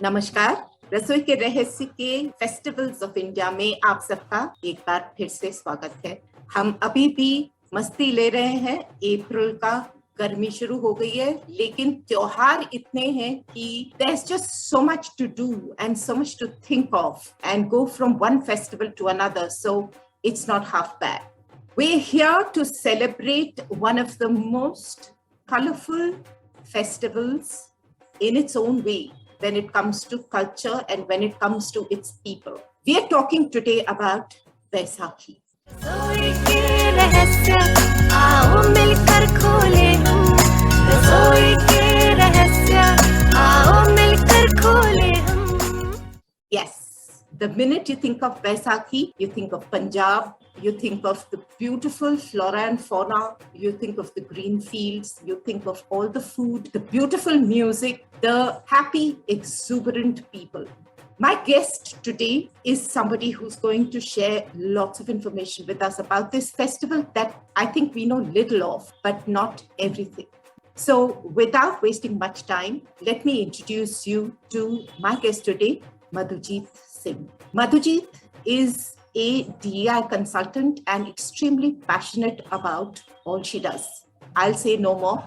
नमस्कार। रसोई के रहस्य के फेस्टिवल्स ऑफ इंडिया में आप सबका एक बार फिर से स्वागत है। हम अभी भी मस्ती ले रहे हैं। अप्रैल का गर्मी शुरू हो गई है, लेकिन त्योहार इतने हैं कि there's just so much to do and so much to think of and go from one festival to another, so it's not half bad. We're here to celebrate one of the most colorful festivals in its own way when it comes to culture and when it comes to its people. We are talking today about Vaisakhi. रसोई के रहस्य आओ मिलकर खोले हम रसोई के रहस्य आओ मिलकर खोले हम Yes, the minute you think of Baisakhi, you think of Punjab, you think of the beautiful flora and fauna, you think of the green fields, you think of all the food, the beautiful music, the happy, exuberant people. My guest today is somebody who's going to share lots of information with us about this festival that I think we know little of, but not everything. So without wasting much time, let me introduce you to my guest today, Madhujit Singh. Madhujit is a DEI consultant and extremely passionate about all she does. I'll say no more,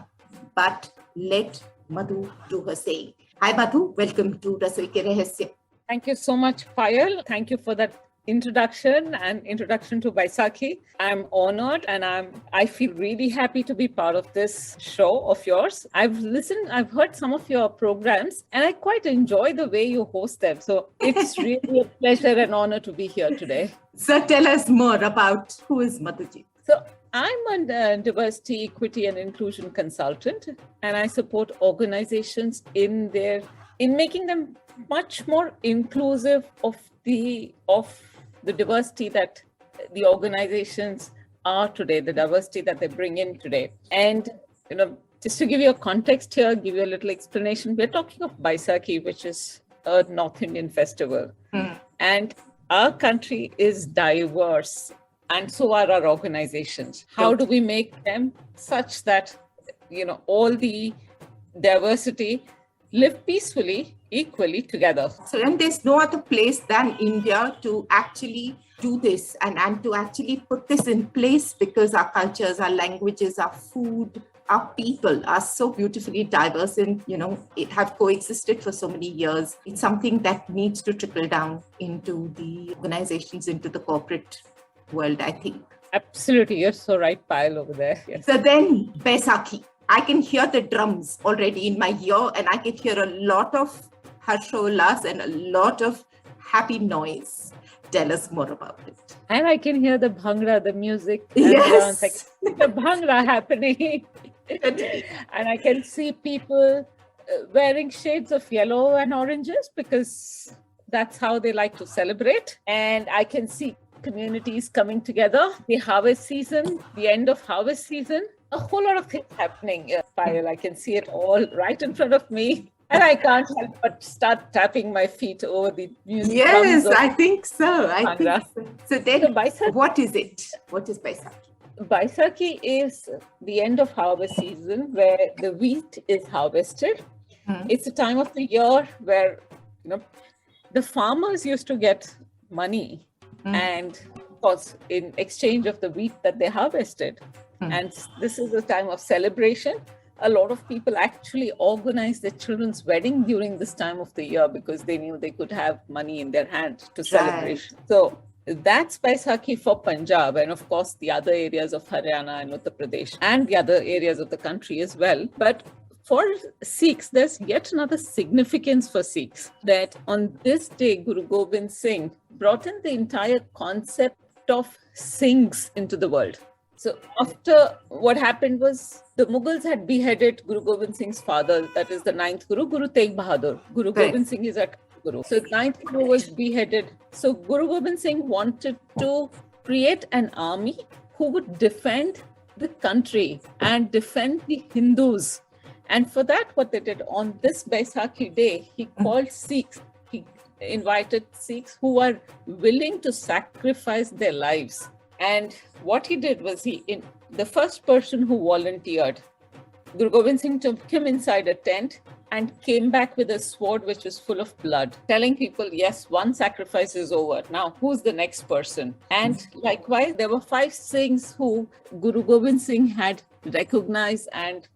but let Madhu do her saying. Hi Madhu, welcome to Rasoi Ke Rahasya. Thank you so much, Payal. Thank you for that introduction and introduction to Baisakhi. I'm honored and I feel really happy to be part of this show of yours. I've heard some of your programs and I quite enjoy the way you host them. So it's really a pleasure and honor to be here today. So tell us more about who is Madhujit. So I'm a diversity, equity and inclusion consultant, and I support organizations in making them much more inclusive of the diversity that the organizations are today, the diversity that they bring in today. And just to give you a context here, give you a little explanation, we're talking of Baisakhi, which is a North Indian festival. And our country is diverse, and so are our organizations. How do we make them such that all the diversity live peacefully, equally together? So then there's no other place than India to actually do this and to actually put this in place, because our cultures, our languages, our food, our people are so beautifully diverse and, it have coexisted for so many years. It's something that needs to trickle down into the organizations, into the corporate world, I think. Absolutely. You're so right, Payal, over there. Yes. So then Baisakhi. I can hear the drums already in my ear, and I can hear a lot of harsholas and a lot of happy noise. Tell us more about it. And I can hear the bhangra, the music. Yes. Like the bhangra happening. And I can see people wearing shades of yellow and oranges because that's how they like to celebrate. And I can see communities coming together, the harvest season, the end of harvest season. A whole lot of things happening, Payal. I can see it all right in front of me. And I can't help but start tapping my feet over the music. Yes, I think so. So then, Baisakhi, what is it? What is Baisakhi? Baisakhi is the end of harvest season where the wheat is harvested. It's a time of the year where, the farmers used to get money and was in exchange of the wheat that they harvested. And this is a time of celebration. A lot of people actually organize their children's wedding during this time of the year because they knew they could have money in their hand to celebrate. Right. So that's Baisakhi for Punjab, and of course the other areas of Haryana and Uttar Pradesh and the other areas of the country as well. But for Sikhs, there's yet another significance for Sikhs, that on this day, Guru Gobind Singh brought in the entire concept of Singhs into the world. So after what happened was the Mughals had beheaded Guru Gobind Singh's father, that is the 9th Guru, Guru Tegh Bahadur. Guru Gobind Singh is our Guru. So 9th Guru was beheaded. So Guru Gobind Singh wanted to create an army who would defend the country and defend the Hindus. And for that, what they did on this Baisakhi day, he called Sikhs. He invited Sikhs who are willing to sacrifice their lives. And what he did was the first person who volunteered, Guru Gobind Singh took him inside a tent and came back with a sword which was full of blood, telling people, yes, one sacrifice is over. Now, who's the next person? And likewise, there were 5 Sikhs who Guru Gobind Singh had recognized and,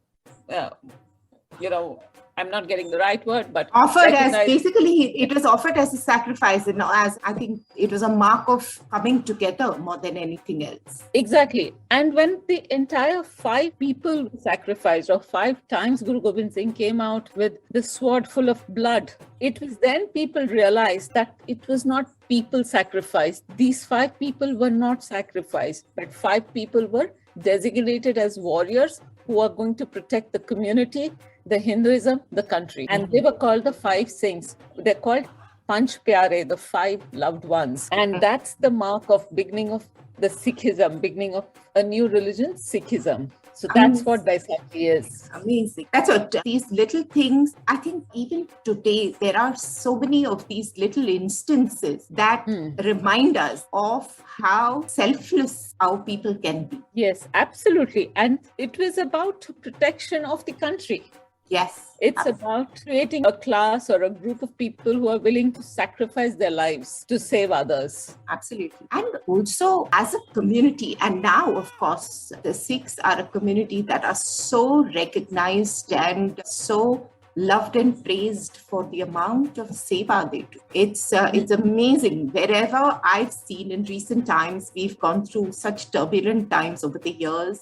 I'm not getting the right word, but offered as, basically, it was offered as a sacrifice, as I think it was a mark of coming together more than anything else. Exactly. And when the entire 5 people were sacrificed, or 5 times Guru Gobind Singh came out with the sword full of blood, it was then people realized that it was not people sacrificed. These 5 people were not sacrificed, but 5 people were designated as warriors who are going to protect the community, the Hinduism, the country. And they were called the 5 Singhs. They're called Panch Pyare, the 5 loved ones. And that's the mark of beginning of the Sikhism, beginning of a new religion, Sikhism. So that's what Baisakhi is. Amazing. That's what these little things, I think even today, there are so many of these little instances that remind us of how selfless our people can be. Yes, absolutely. And it was about protection of the country. Yes. It's about creating a class or a group of people who are willing to sacrifice their lives to save others. Absolutely. And also as a community, and now, of course, the Sikhs are a community that are so recognized and so loved and praised for the amount of seva they do. It's amazing. Wherever I've seen in recent times, we've gone through such turbulent times over the years.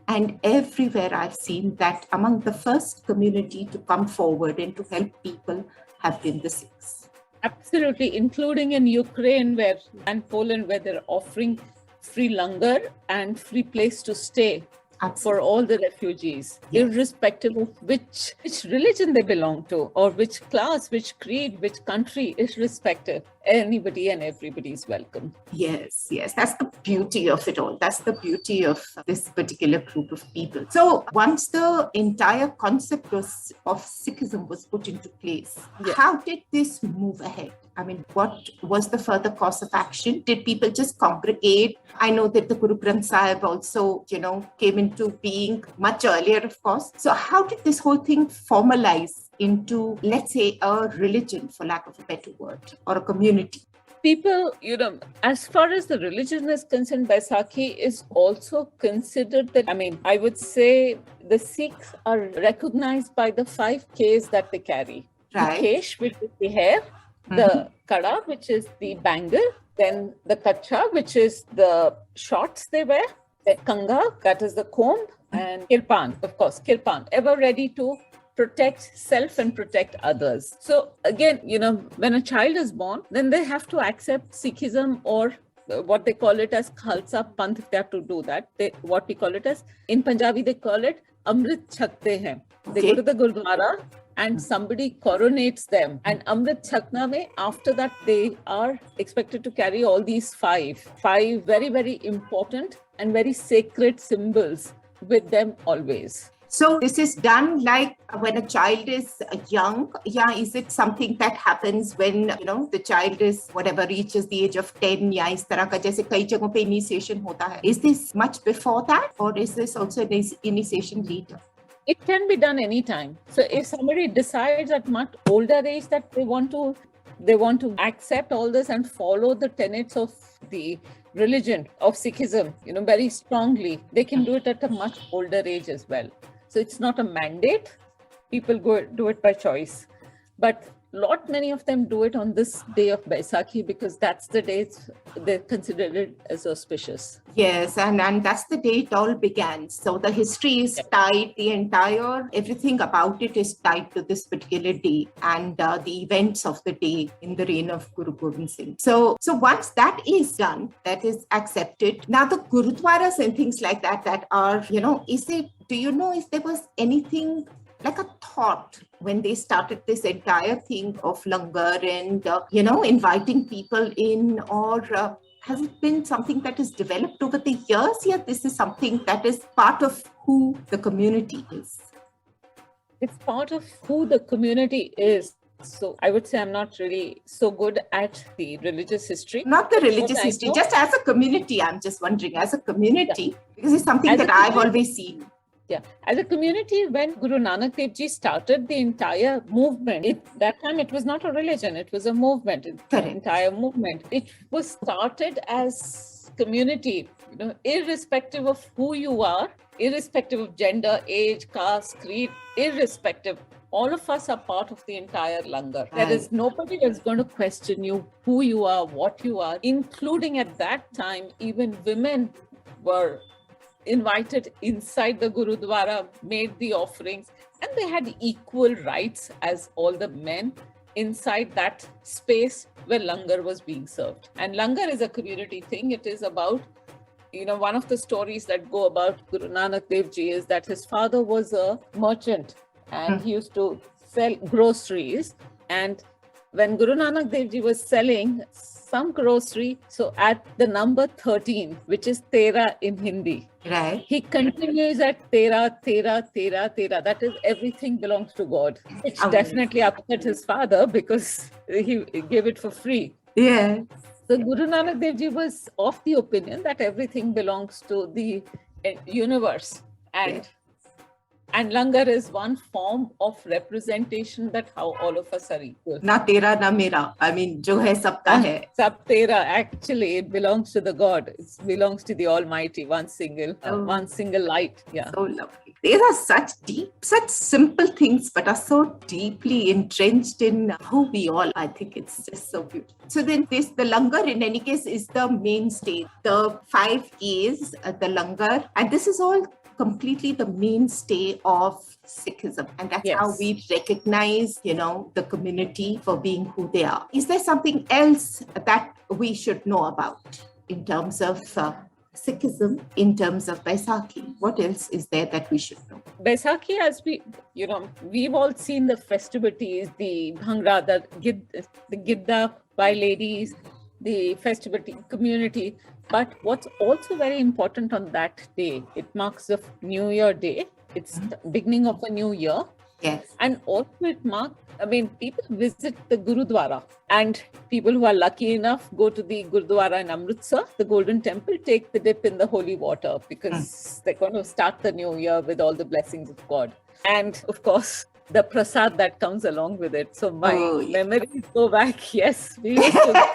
And everywhere I've seen that among the first community to come forward and to help people have been the Sikhs. Absolutely, including in Ukraine and Poland, where they're offering free langar and free place to stay for all the refugees, irrespective of which religion they belong to, or which class, which creed, which country, irrespective. Anybody and everybody is welcome. Yes. That's the beauty of it all. That's the beauty of this particular group of people. So once the entire concept of Sikhism was put into place, how did this move ahead? I mean, what was the further course of action? Did people just congregate? I know that the Guru Granth Sahib also, came into being much earlier, of course. So how did this whole thing formalize into, let's say, a religion, for lack of a better word, or a community? People, as far as the religion is concerned, Baisakhi is also considered that, I would say the Sikhs are recognized by the 5 Ks that they carry. Right. The Kesh, which is the hair, the Kada, which is the bangle, then the Kacha, which is the shorts they wear, the Kanga, that is the comb, and Kirpan, of course, Kirpan, ever ready to protect self and protect others. So again, when a child is born, then they have to accept Sikhism, or what they call it as Khalsa Panth, if they have to do that. What we call it as, in Punjabi, they call it Amrit Chakte Hain. They go to the Gurdwara and somebody coronates them. And Amrit Chakna mein, after that, they are expected to carry all these 5 very, very important and very sacred symbols with them always. So this is done like when a child is young. Is it something that happens when, the child is reaches the age of 10 या इस तरह का जैसे कई जगहों पे initiation होता है. Is this much before that, or is this also an initiation later? It can be done anytime. So if somebody decides at much older age that they want to accept all this and follow the tenets of the religion of Sikhism, very strongly, they can do it at a much older age as well. So it's not a mandate. People do it by choice. But many of them do it on this day of Baisakhi because that's the day they're considered it as auspicious. Yes, and that's the day it all began. So the history is tied, everything about it is tied to this particular day and the events of the day in the reign of Guru Gobind Singh. So once that is done, that is accepted. Now the Gurudwaras and things like that are, do you know if there was anything like a thought when they started this entire thing of Langar and, inviting people in, or has it been something that is developed over the years? This is something that is part of who the community is. It's part of who the community is. So I would say I'm not really so good at the religious history. Not the religious history, just as a community. I'm just wondering, as a community, because it's something that I've always seen. Yeah, as a community, when Guru Nanak Dev Ji started the entire movement, that time it was not a religion, it was a movement, Correct. entire movement. It was started as community, irrespective of who you are, irrespective of gender, age, caste, creed, irrespective. All of us are part of the entire Langar. There is nobody that's going to question you, who you are, what you are, including at that time, even women were invited inside the Gurudwara, made the offerings, and they had equal rights as all the men inside that space where Langar was being served. And Langar is a community thing. It is about, one of the stories that go about Guru Nanak Dev Ji is that his father was a merchant and he used to sell groceries. And when Guru Nanak Dev Ji was selling some grocery, so at the number 13, which is Tera in Hindi, right, he continues at Tera, Tera, Tera, Tera. That is, everything belongs to God, which definitely upset his father because he gave it for free. Yeah. So Guru Nanak Dev Ji was of the opinion that everything belongs to the universe, and Langar is one form of representation that how all of us are equal. Na tera na mera. I mean, jo hai sabka hai. Sab tera, actually, it belongs to the God. It belongs to the Almighty, one single light. Yeah. So lovely. These are such simple things, but are so deeply entrenched in who we all. I think it's just so beautiful. So then the Langar in any case is the mainstay. The 5 A's, the Langar, and this is all completely the mainstay of Sikhism, and that's how we recognize, the community for being who they are. Is there something else that we should know about in terms of Sikhism, in terms of Baisakhi? What else is there that we should know? Baisakhi, as we've all seen the festivities, the Bhangra, the Gidda by ladies, the festivity community. But what's also very important on that day, it marks the New Year day. It's the beginning of a new year. Yes. And also it marks, people visit the Gurudwara, and people who are lucky enough go to the Gurudwara in Amritsar, the Golden Temple, take the dip in the holy water because they're going to start the new year with all the blessings of God. And of course, the prasad that comes along with it. So my memories go back. Yes, we used to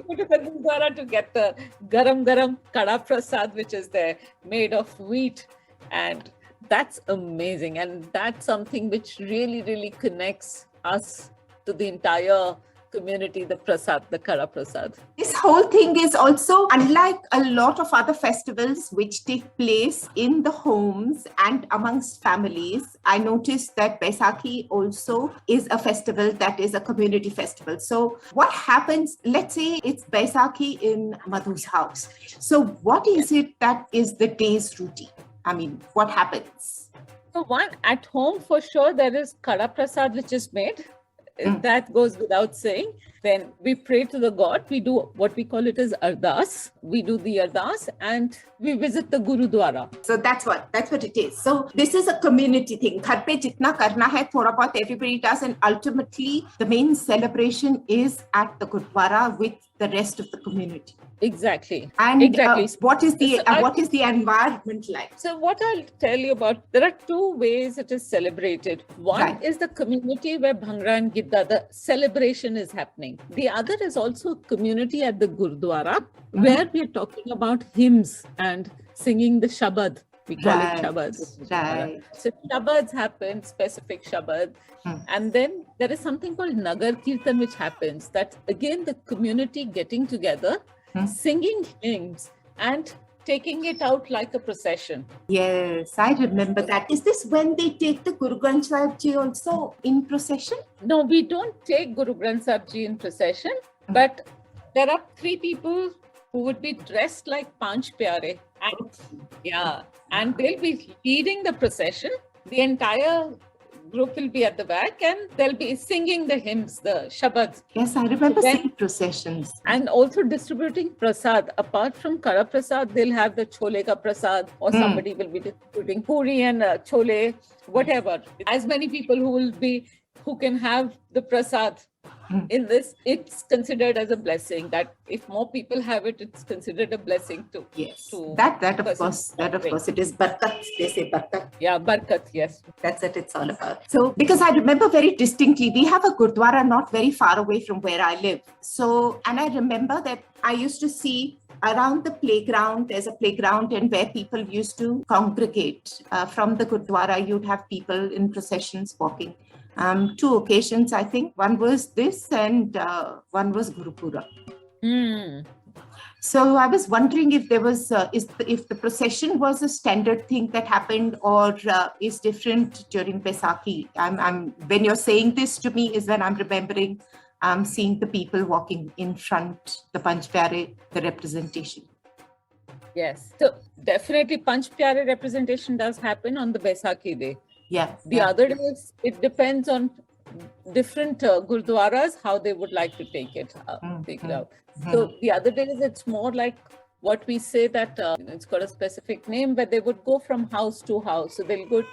go to the Gurdwara to get the garam Kada Prashad, which is there made of wheat, and that's amazing. And that's something which really, really connects us to the entire community, the prasad, the Kada Prashad. This whole thing is also unlike a lot of other festivals which take place in the homes and amongst families. I noticed that Baisakhi also is a festival that is a community festival. So what happens, let's say it's Baisakhi in Madhu's house. So what is it that is the day's routine? What happens? So one, at home for sure, there is Kada Prashad which is made. That goes without saying. Then we pray to the God. We do what we call it as ardas. We do the ardas and we visit the Gurudwara. So that's what it is. So this is a community thing. Ghar pe jitna karna hai, thoda bahut everybody does, and ultimately the main celebration is at the Gurudwara with the rest of the community. Exactly. And exactly. What is the environment like? So what I'll tell you about, there are 2 ways it is celebrated. One is the community where Bhangra and Gidda, the celebration is happening. The other is also community at the Gurdwara, where we are talking about hymns and singing the Shabad. We call it Shabads. Right. So Shabads happen, specific Shabad. And then there is something called Nagar Kirtan which happens. That again, the community getting together, singing hymns and taking it out like a procession. Yes, I remember that. Is this when they take the Guru Granth Sahib Ji also in procession? No, we don't take Guru Granth Sahib Ji in procession, but there are 3 people who would be dressed like Panch Pyare. And they'll be leading the procession. The entire group will be at the back and they'll be singing the hymns, the Shabads. Yes, I remember seeing processions. And also distributing prasad. Apart from Kada Prashad, they'll have the Chole ka prasad, or somebody will be distributing puri and chole, whatever. As many people who will be who can have the prasad. In this, it's considered as a blessing that if more people have it, it's considered a blessing too. Yes, to that the of person course it is barkat. They say barkat. Yeah, barkat, yes. That's what it's all about. So, because I remember very distinctly, we have a gurdwara not very far away from where I live. So, and I remember that I used to see around the playground, there's a playground, and where people used to congregate. From the gurdwara, you'd have people in processions walking. Two occasions, I think. One was this, and one was Gurupura. So I was wondering if there was, if the procession was a standard thing that happened, or is different during Baisakhi. When you're saying this to me, is when I'm remembering seeing the people walking in front, the Panch Pyare, the representation. Yes, so definitely Panch Pyare representation does happen on the Baisakhi day. Yeah. The other days, it depends on different gurdwaras, how they would like to take it out. So the other days, it's more like what we say that it's got a specific name, where they would go from house to house. So they'll go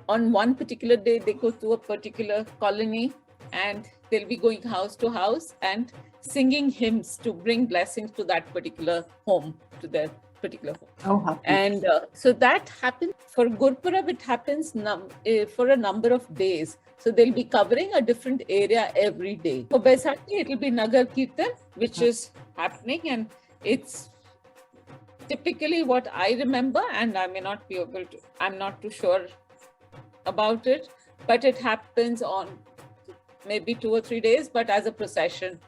on one particular day, they go to a particular colony, and they'll be going house to house and singing hymns to bring blessings to that particular home, to their particular home. And so that happens for Gurpurab. It happens for a number of days. So they'll be covering a different area every day. For Baisakhi, it will be Nagar Kirtan, which is happening, and it's typically what I remember, and I may not be able to, I'm not too sure about it, but it happens on maybe 2 or 3 days, but as a procession,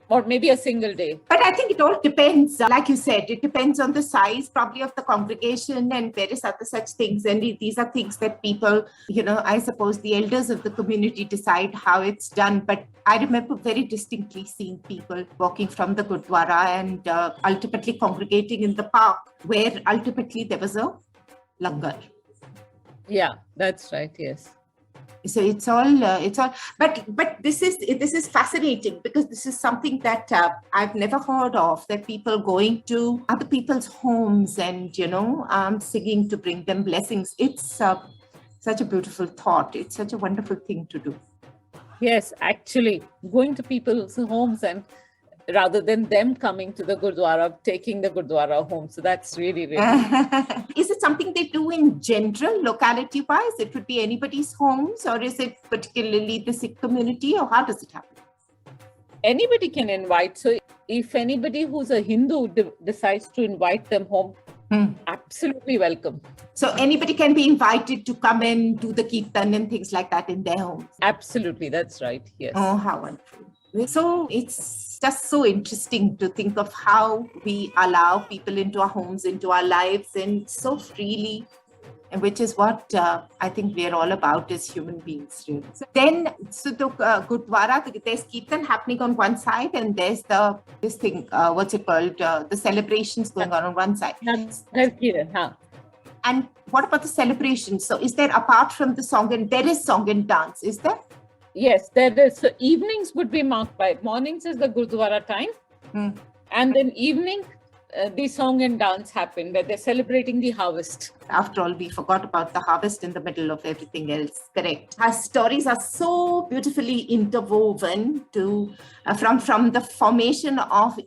or maybe a single day. But I think it all depends, like you said, it depends on the size probably of the congregation and various other such things. And these are things that people, I suppose the elders of the community decide how it's done. But I remember very distinctly seeing people walking from the Gurdwara and ultimately congregating in the park, where ultimately there was a Langar. Yeah, that's right. Yes. So it's all, but this is fascinating, because this is something that I've never heard of, that people going to other people's homes and, singing to bring them blessings. It's such a beautiful thought. It's such a wonderful thing to do. Yes, actually going to people's homes, and rather than them coming to the Gurdwara, taking the Gurdwara home. So that's really, really. Is it something they do in general, locality-wise? It would be anybody's homes, or is it particularly the Sikh community, or how does it happen? Anybody can invite. So if anybody who's a Hindu decides to invite them home, absolutely welcome. So anybody can be invited to come and do the kirtan and things like that in their homes? Absolutely, that's right. Yes. Oh, how wonderful. So it's just so interesting to think of how we allow people into our homes, into our lives, and so freely, and which is what I think we're all about as human beings, really. So the Gurdwara, there's Kirtan happening on one side, and there's this thing, what's it called? The celebrations going on one side. And what about the celebrations? So is there, apart from the song, and there is song and dance, is there? Yes, there is. So evenings would be marked by, mornings is the Gurdwara time. And then evening, the song and dance happen, where they're celebrating the harvest. After all, we forgot about the harvest in the middle of everything else. Correct. Our stories are so beautifully interwoven from the formation of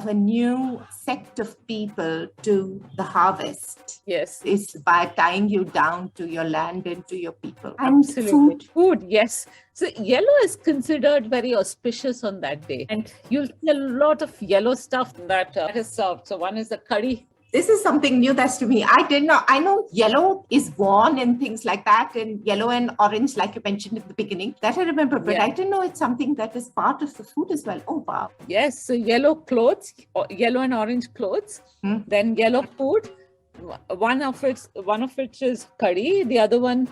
a new sect of people to the harvest. Yes. It's by tying you down to your land and to your people. Absolutely. Food, yes. So yellow is considered very auspicious on that day. And you'll see a lot of yellow stuff that is served. So one is the curry. This is something new that's to me. I didn't know. I know yellow is worn and things like that, and yellow and orange, like you mentioned at the beginning. That I remember, but I didn't know it's something that is part of the food as well. Oh, wow. Yes. So yellow clothes, yellow and orange clothes, then yellow food. One of which is curry. The other one,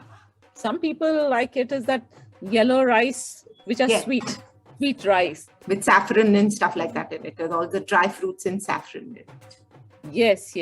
some people like it, is that yellow rice, which are sweet rice. With saffron and stuff like that in it, and all the dry fruits and saffron in it. Yes.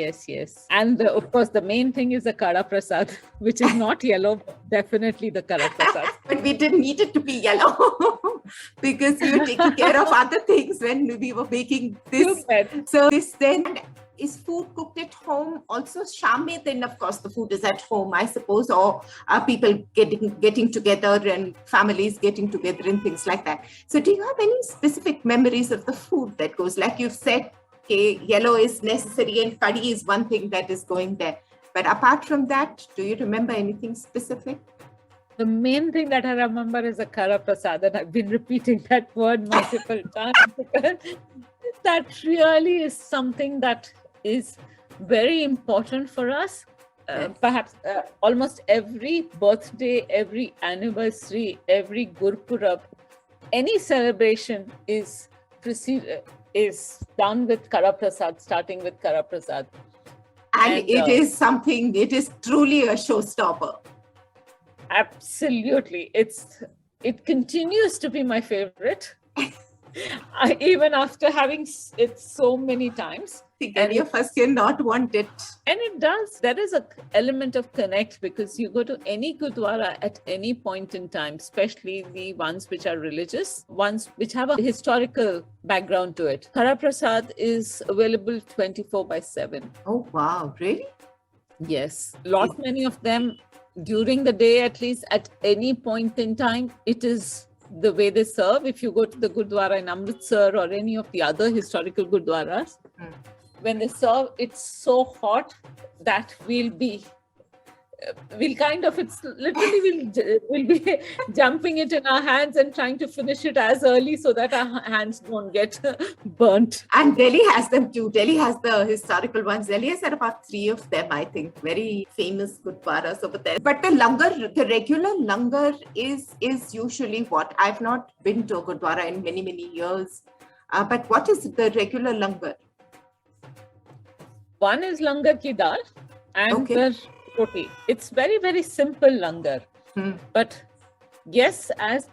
And of course, the main thing is the Kada Prashad, which is not yellow, definitely the Kada Prashad. But we didn't need it to be yellow because we were taking care of other things when we were making this. So this then, Is food cooked at home also? Sham mein, then of course the food is at home, I suppose, or are people getting together and families getting together and things like that. So do you have any specific memories of the food that goes, like you've said, okay, yellow is necessary and curry is one thing that is going there. But apart from that, do you remember anything specific? The main thing that I remember is a Kada Prashad, and I've been repeating that word multiple times because that really is something that is very important for us. Perhaps almost every birthday, every anniversary, every Gurpurab, any celebration is done with Kada Prashad, starting with Kada Prashad. And it is something, it is truly a showstopper. Absolutely. It continues to be my favorite. Even after having it so many times. Any of us cannot want it. And it does. There is an element of connect because you go to any Gurdwara at any point in time, especially the ones which are religious, ones which have a historical background to it. Kada Prashad is available 24/7. Oh, wow. Really? Yes. Many of them during the day, at least at any point in time, it is the way they serve. If you go to the Gurdwara in Amritsar or any of the other historical Gurdwaras, when they serve, it's so hot that we'll be jumping it in our hands and trying to finish it as early so that our hands don't get burnt. And Delhi has them too. Delhi has the historical ones. Delhi has had about 3 of them, I think. Very famous Gurdwaras over there. But the Langar, the regular Langar is usually what? I've not been to a Gurdwara in many, many years. But what is the regular Langar? One is Langar ki dal and the roti. It's very, very simple Langar. But yes, as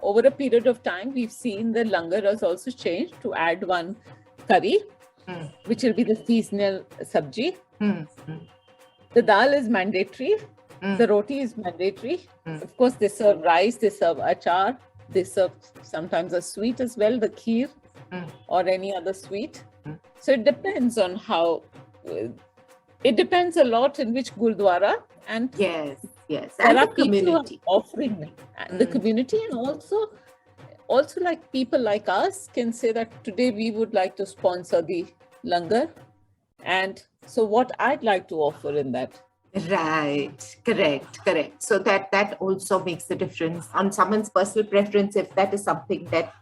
over a period of time, we've seen the Langar has also changed to add one curry, which will be the seasonal sabji. The dal is mandatory. The roti is mandatory. Of course, they serve rice, they serve achar, they serve sometimes a sweet as well, the kheer or any other sweet. So it depends on how, it depends a lot in which Gurdwara. And yes. There and are the people community. offering the community, and also like people like us can say that today we would like to sponsor the Langar. And so what I'd like to offer in that. Right, correct. So that also makes a difference on someone's personal preference if that is something that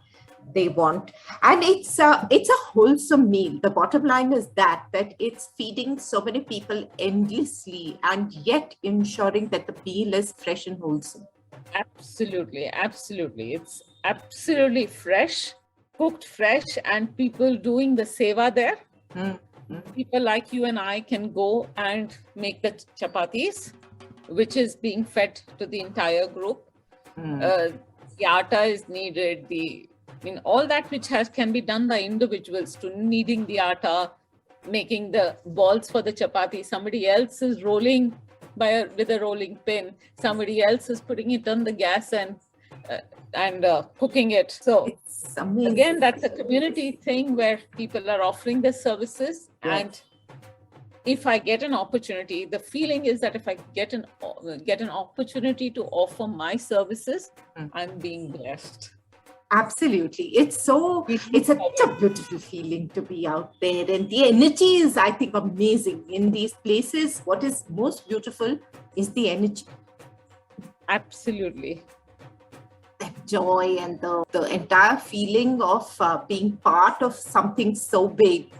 they want. And it's a wholesome meal. The bottom line is that it's feeding so many people endlessly and yet ensuring that the meal is fresh and wholesome. Absolutely. It's absolutely fresh, cooked fresh, and people doing the seva there. People like you and I can go and make the chapatis, which is being fed to the entire group. The atta is needed, all that which can be done by individuals, to kneading the atta, making the balls for the chapati. Somebody else is rolling with a rolling pin. Somebody else is putting it on the gas and cooking it. So it's amazing. Again, that's a community thing where people are offering their services. Yes. And if I get an opportunity, the feeling is that if I get an opportunity to offer my services, I'm being blessed. Absolutely. It's such a beautiful feeling to be out there. And the energy is, I think, amazing in these places. What is most beautiful is the energy. Absolutely. The joy and the entire feeling of being part of something so big.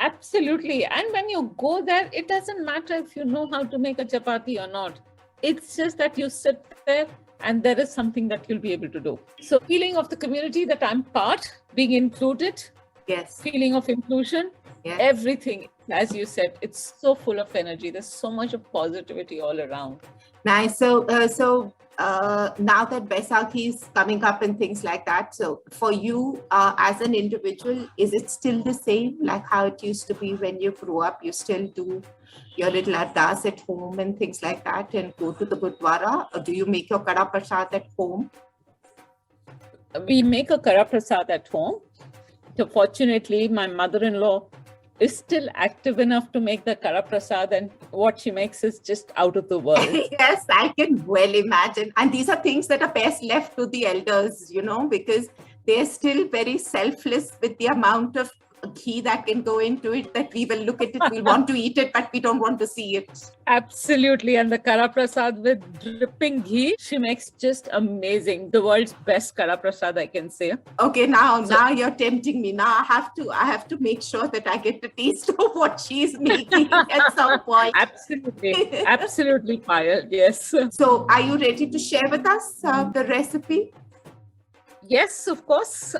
Absolutely. And when you go there, it doesn't matter if you know how to make a chapati or not. It's just that you sit there and there is something that you'll be able to do. So feeling of the community that I'm part, being included, yes, feeling of inclusion, yes, everything, as you said, it's so full of energy. There's so much of positivity all around. Nice. So now that Baisakhi is coming up and things like that, so for you as an individual, is it still the same like how it used to be when you grew up? You still do your little ardas at home and things like that and go to the Gurdwara? Or do you make your Kada Prashad at home? We make a Kada Prashad at home. So fortunately, my mother-in-law is still active enough to make the Kada Prashad, and what she makes is just out of the world. Yes, I can well imagine. And these are things that are best left to the elders, because they're still very selfless with the amount of ghee that can go into it, that we will look at it, we'll want to eat it, but we don't want to see it. Absolutely. And the Kada Prashad with dripping ghee, she makes just amazing. The world's best Kada Prashad, I can say. Okay, now you're tempting me. Now I have to make sure that I get the taste of what she's making at some point. Absolutely. Absolutely, Payal. Yes. So are you ready to share with us the recipe? Yes, of course.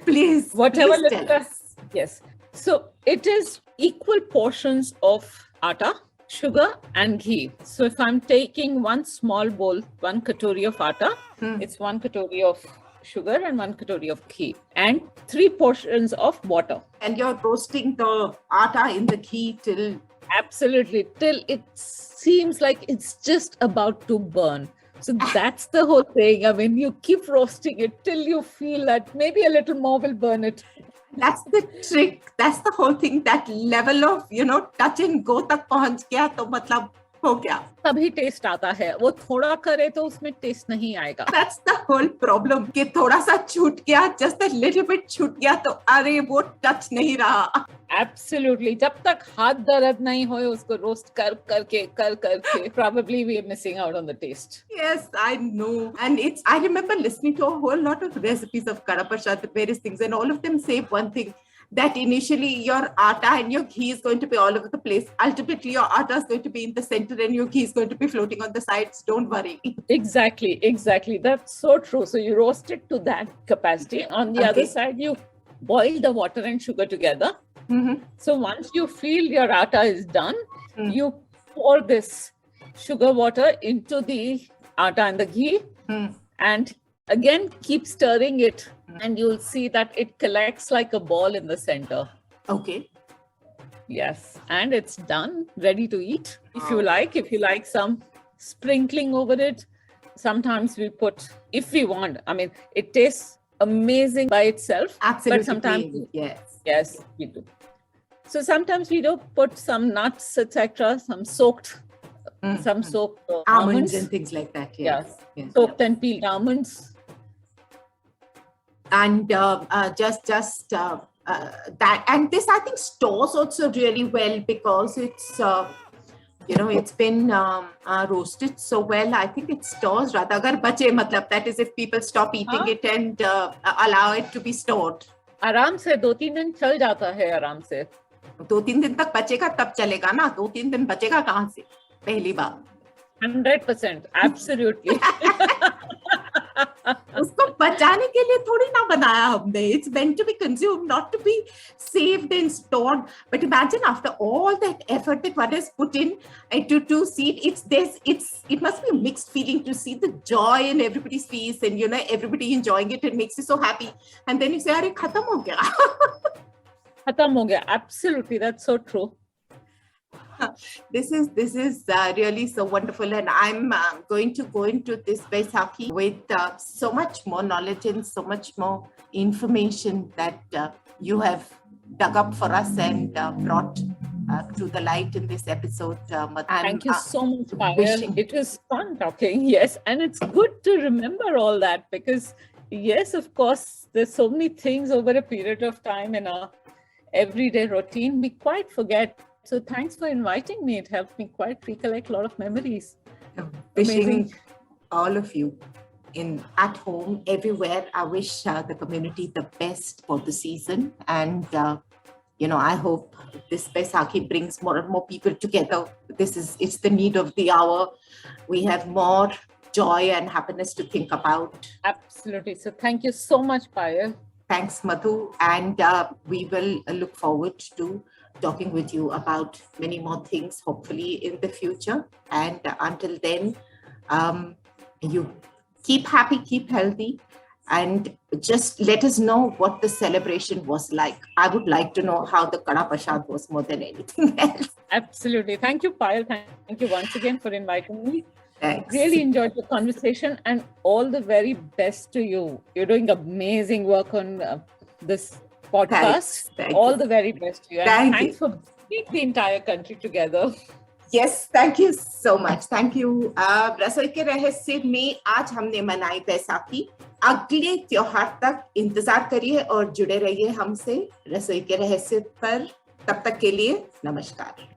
Please. Whatever please little. tell us. Yes. So it is equal portions of atta, sugar and ghee. So if I'm taking one small bowl, 1 katori of atta, it's 1 katori of sugar and 1 katori of ghee, and 3 portions of water. And you're roasting the atta in the ghee till... Absolutely, till it seems like it's just about to burn. So that's the whole thing. I mean, you keep roasting it till you feel that maybe a little more will burn it. That's the trick. That's the whole thing. That level of, touch and go tak pahunch gaya, to matlab ho gaya. तभी test आता है. वो थोड़ा करे तो उसमें test नहीं आएगा. That's the whole problem. कि थोड़ा सा छूट गया, just a little bit छूट गया, तो अरे वो टच नहीं रहा. Absolutely. जब तक हाथ दर्द नहीं होए उसको रोस्ट करके probably we are missing out on the taste. Yes, I know. And I remember listening to a whole lot of recipes of Kada Prashad, the various things, and all of them say one thing, that initially your atta and your ghee is going to be all over the place. Ultimately, your atta is going to be in the center and your ghee is going to be floating on the sides. Don't worry. Exactly. That's so true. So you roast it to that capacity. On the other side, you boil the water and sugar together. Mm-hmm. So once you feel your atta is done, you pour this sugar water into the atta and the ghee, and again keep stirring it, and you'll see that it collects like a ball in the center. Okay. Yes, and it's done, ready to eat. If you like some sprinkling over it, sometimes we put, if we want, I mean, it tastes amazing by itself. Absolutely. But sometimes, yes, we do. So sometimes we do put some nuts, etc., some soaked almonds and things like that. Yes. Soaked and peeled almonds. And that, and this I think stores also really well because it's it's been roasted so well. I think it stores rather. Agar bache matlab, that is if people stop eating it and allow it to be stored. आराम से 2-3 दिन चल जाता है आराम से. 2-3 दिन तक बचेगा तब चलेगा ना. 2-3 दिन बचेगा कहाँ से? पहली बार. 100%, absolutely. उसको बचाने के लिए थोड़ी ना बनाया हमने. It's meant to be consumed, not to be saved and stored. But imagine after all that effort that one has put in to see it must be a mixed feeling to see the joy in everybody's face and everybody enjoying it. It makes you so happy. And then you say, "Arey, khatam ho gaya." Khatam ho gaya. Absolutely, that's so true. This is really so wonderful, and I'm going to go into this Baisakhi with so much more knowledge and so much more information that you have dug up for us and brought to the light in this episode. Thank you so much, Payal. It was fun talking, yes, and it's good to remember all that because, yes, of course, there's so many things over a period of time in our everyday routine we quite forget. So thanks for inviting me. It helped me quite recollect a lot of memories. Wishing all of you at home, everywhere, I wish the community the best for the season. And, I hope this Baisakhi brings more and more people together. It's the need of the hour. We have more joy and happiness to think about. Absolutely. So thank you so much, Payal. Thanks, Madhu. And we will look forward to talking with you about many more things, hopefully in the future. And until then, you keep happy, keep healthy, and just let us know what the celebration was like. I would like to know how the Kada Prashad was more than anything else. Absolutely. Thank you, Payal. Thank you once again for inviting me. Thanks. Really enjoyed the conversation and all the very best to you. You're doing amazing work on this podcast. Thank All you. the very best to you. And Thank thanks you. for bringing the entire country together. Yes, thank you so much. Thank you. रसोई के रहस्य में आज हमने मनाई बैसाखी. अगले त्योहार तक इंतजार करिए और जुड़े रहिए हमसे रसोई के रहस्य पर. तब तक के लिए नमस्कार.